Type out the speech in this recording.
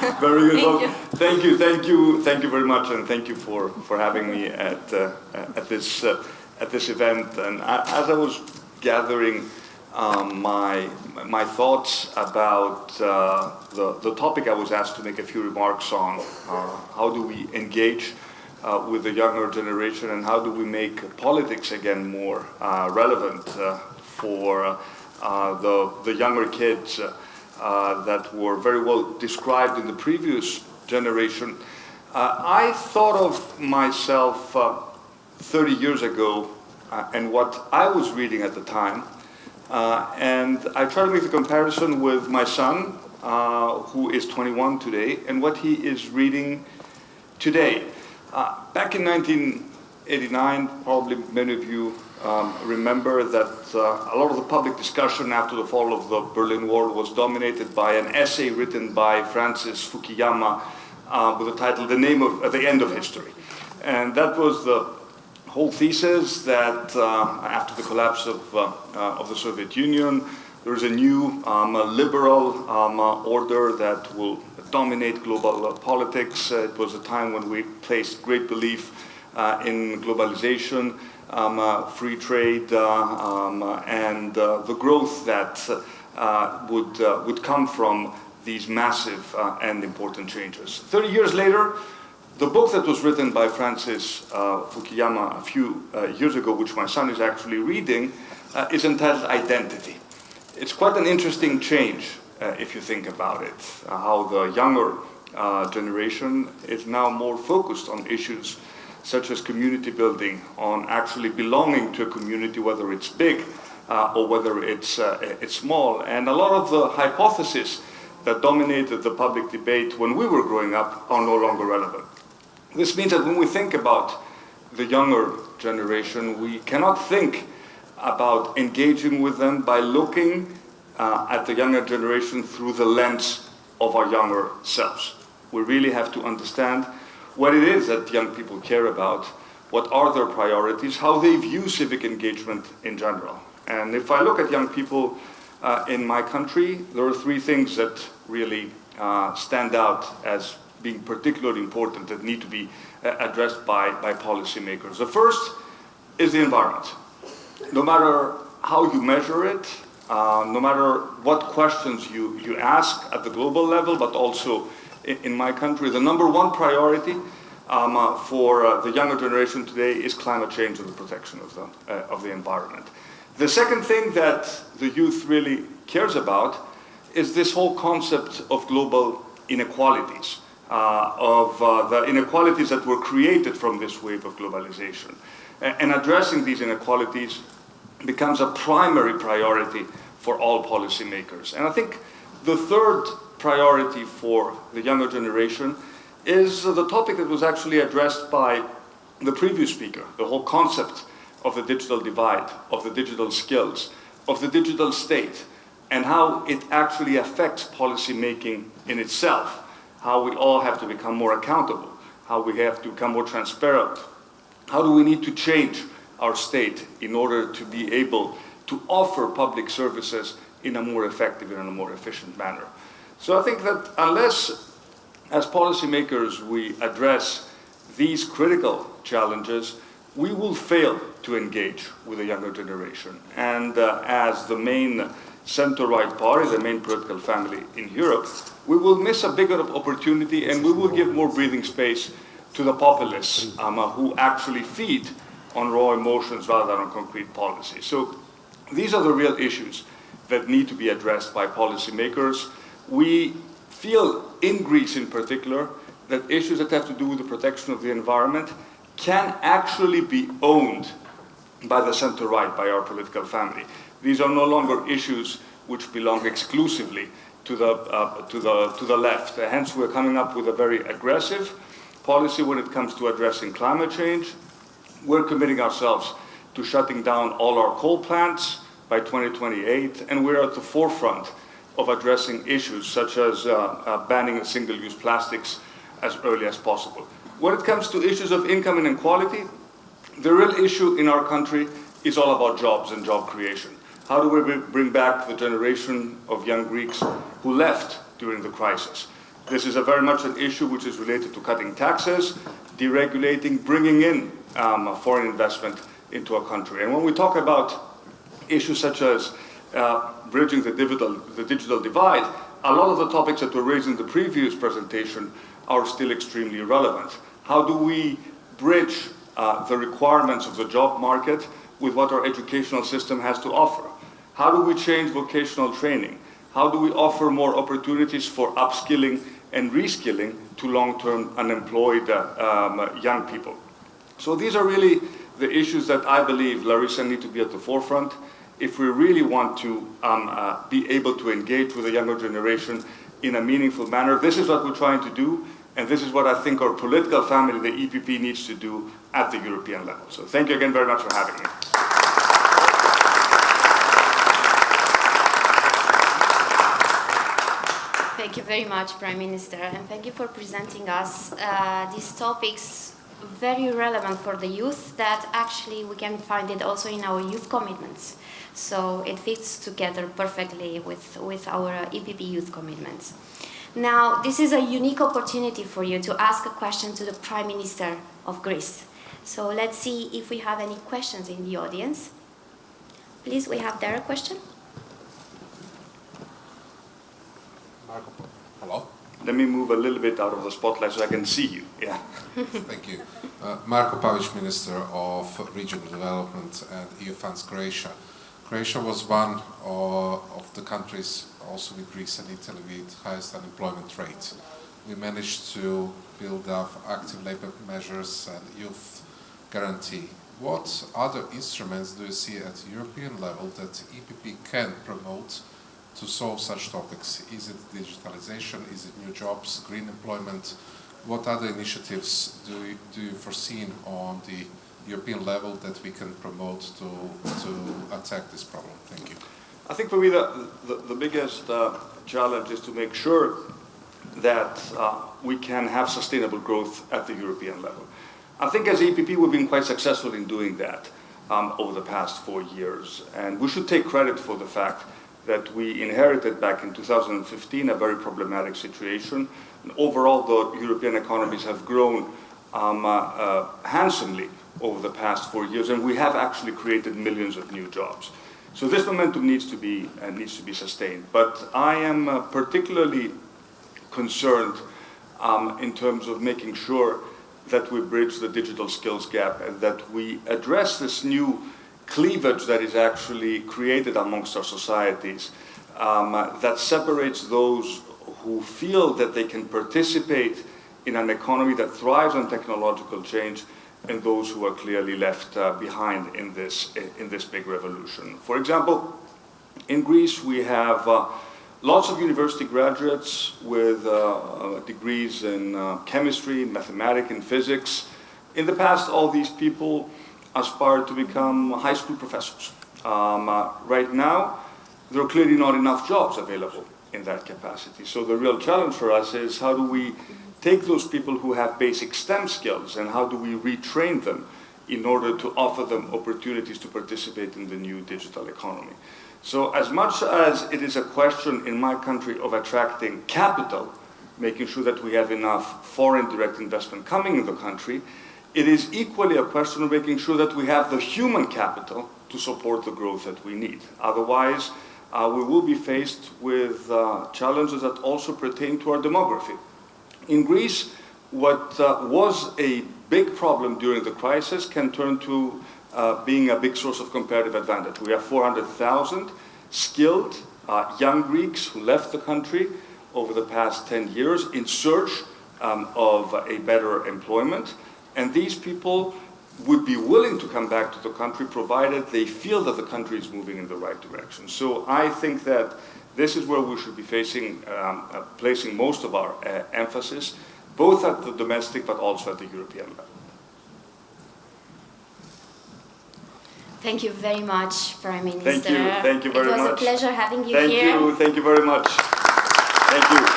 Very good. Thank you. Thank you very much, and thank you for having me at this event. And as I was gathering my thoughts about the topic, I was asked to make a few remarks on how do we engage with the younger generation, and how do we make politics again more relevant for the younger kids that were very well described in the previous generation. I thought of myself 30 years ago and what I was reading at the time, and I try to make the comparison with my son, who is 21 today, and what he is reading today. Back in 1989, probably many of you remember that a lot of the public discussion after the fall of the Berlin Wall was dominated by an essay written by Francis Fukuyama with the title The End of History. And that was the whole thesis that after the collapse of the Soviet Union, there is a new liberal order that will dominate global politics. It was a time when we placed great belief in globalization, free trade, and the growth that would come from these massive and important changes. 30 years later, the book that was written by Francis Fukuyama a few years ago, which my son is actually reading, is entitled Identity. It's quite an interesting change if you think about it, how the younger generation is now more focused on issues such as community building, on actually belonging to a community, whether it's big or whether it's small. And a lot of the hypotheses that dominated the public debate when we were growing up are no longer relevant. This means that when we think about the younger generation, we cannot think about engaging with them by looking at the younger generation through the lens of our younger selves. We really have to understand what it is that young people care about, what are their priorities, how they view civic engagement in general. And if I look at young people in my country, there are three things that really stand out as being particularly important that need to be addressed by policymakers. The first is the environment. No matter how you measure it, no matter what questions you ask at the global level, but also in my country, the number one priority for the younger generation today is climate change and the protection of the environment. The second thing that the youth really cares about is this whole concept of global inequalities, of the inequalities that were created from this wave of globalization. And addressing these inequalities becomes a primary priority for all policymakers. And I think the third priority for the younger generation is the topic that was actually addressed by the previous speaker, the whole concept of the digital divide, of the digital skills, of the digital state, and how it actually affects policy making in itself, how we all have to become more accountable, how we have to become more transparent, how do we need to change our state in order to be able to offer public services in a more effective and in a more efficient manner. So I think that unless, as policymakers, we address these critical challenges, we will fail to engage with the younger generation. And as the main center-right party, the main political family in Europe, we will miss a bigger opportunity, and we will give more breathing space to the populists who actually feed on raw emotions rather than on concrete policy. So these are the real issues that need to be addressed by policymakers. We feel in Greece in particular that issues that have to do with the protection of the environment can actually be owned by the center-right, by our political family. These are no longer issues which belong exclusively to the left. Hence, we're coming up with a very aggressive policy when it comes to addressing climate change. We're committing ourselves to shutting down all our coal plants by 2028, and we're at the forefront of addressing issues such as banning single-use plastics as early as possible. When it comes to issues of income inequality, the real issue in our country is all about jobs and job creation. How do we bring back the generation of young Greeks who left during the crisis? This is very much an issue which is related to cutting taxes, deregulating, bringing in foreign investment into a country. And when we talk about issues such as bridging the digital divide, a lot of the topics that were raised in the previous presentation are still extremely relevant. How do we bridge the requirements of the job market with what our educational system has to offer? How do we change vocational training? How do we offer more opportunities for upskilling and reskilling to long-term unemployed young people? So these are really the issues that I believe, Larissa, need to be at the forefront if we really want to be able to engage with the younger generation in a meaningful manner. This is what we're trying to do, and this is what I think our political family, the EPP, needs to do at the European level. So thank you again very much for having me. Thank you very much, Prime Minister, and thank you for presenting us these topics, very relevant for the youth, that actually we can find it also in our youth commitments. So it fits together perfectly with our EPP youth commitments. Now, this is a unique opportunity for you to ask a question to the Prime Minister of Greece. So let's see if we have any questions in the audience. Please, we have there a question. Hello? Let me move a little bit out of the spotlight so I can see you. Yeah. Thank you. Marko Pavic, Minister of Regional Development and EU Funds, Croatia. Croatia was one of the countries, also with Greece and Italy, with highest unemployment rate. We managed to build up active labor measures and youth guarantee. What other instruments do you see at European level that EPP can promote to solve such topics? Is it digitalization? Is it new jobs, green employment? What other initiatives do you foresee on the European level that we can promote to attack this problem? Thank you. I think for me the biggest challenge is to make sure that we can have sustainable growth at the European level. I think as EPP we've been quite successful in doing that over the past 4 years, and we should take credit for the fact that we inherited back in 2015 a very problematic situation. And overall, the European economies have grown handsomely over the past 4 years, and we have actually created millions of new jobs. So this momentum needs to be sustained. But I am particularly concerned in terms of making sure that we bridge the digital skills gap and that we address this new cleavage that is actually created amongst our societies, that separates those who feel that they can participate in an economy that thrives on technological change and those who are clearly left behind in this big revolution. For example, in Greece we have lots of university graduates with degrees in chemistry, mathematics, and physics. In the past, all these people aspired to become high school professors. Right now, there are clearly not enough jobs available in that capacity. So the real challenge for us is how do we take those people who have basic STEM skills and how do we retrain them in order to offer them opportunities to participate in the new digital economy. So as much as it is a question in my country of attracting capital, making sure that we have enough foreign direct investment coming in the country, it is equally a question of making sure that we have the human capital to support the growth that we need. Otherwise, we will be faced with challenges that also pertain to our demography. In Greece, what was a big problem during the crisis can turn to being a big source of comparative advantage. We have 400,000 skilled young Greeks who left the country over the past 10 years in search of a better employment. And these people would be willing to come back to the country provided they feel that the country is moving in the right direction. So I think that this is where we should be placing most of our emphasis, both at the domestic but also at the European level. Thank you very much, Prime Minister. Thank you very much. It was a pleasure having you here. Thank you very much. Thank you.